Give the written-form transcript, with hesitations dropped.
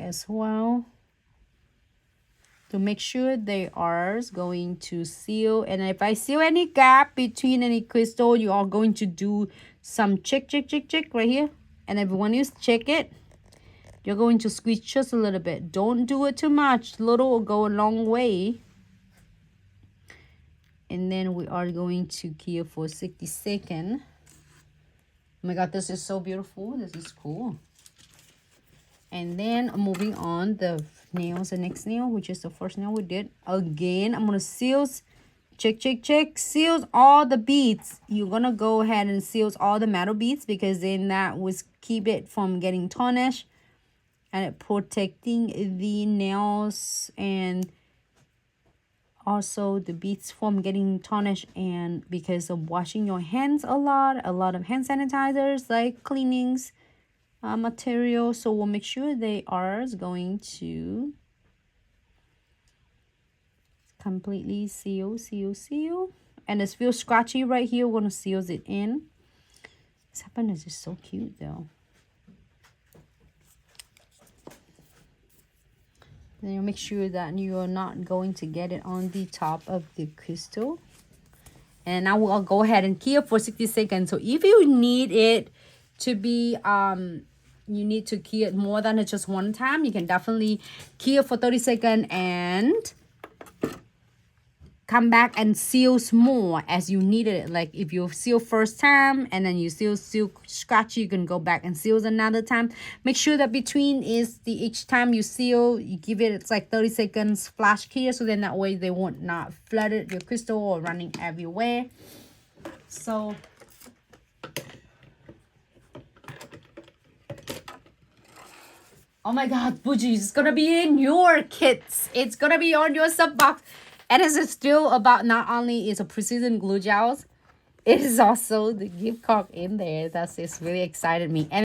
as well to make sure they are going to seal. And if I see any gap between any crystal, you are going to do some check right here. And if when you check it, you're going to squeeze just a little bit. Don't do it too much. Little will go a long way. And then we are going to cure for 60 seconds. Oh my god, this is so beautiful. This is cool. And then moving on, the nails, the next nail, which is the first nail we did. Again, I'm gonna seal, check, seals all the beads. You're gonna go ahead and seals all the metal beads, because then that was keep it from getting tarnished and it protecting the nails and also the beads from getting tarnished, and because of washing your hands a lot of hand sanitizers, like cleanings material. So we'll make sure they are going to completely seal. And it's feel scratchy right here. We're gonna seal it in. This happened is just so cute though. Then you make sure that you are not going to get it on the top of the crystal. And now we'll go ahead and key up for 60 seconds. So if you need it to be you need to key it more than just one time, you can definitely key it for 30 seconds and come back and seals more as you needed it. Like if you seal first time and then you seal scratchy, you can go back and seal another time. Make sure that between is the each time you seal, you give it, it's like 30 seconds flash clear, so then that way they won't not flooded your crystal or running everywhere. So oh my god, Bougie, it's gonna be in your kits. It's gonna be on your sub box. And it's still about not only is a precision glue gels, it is also the gift card in there. That's just really excited me. And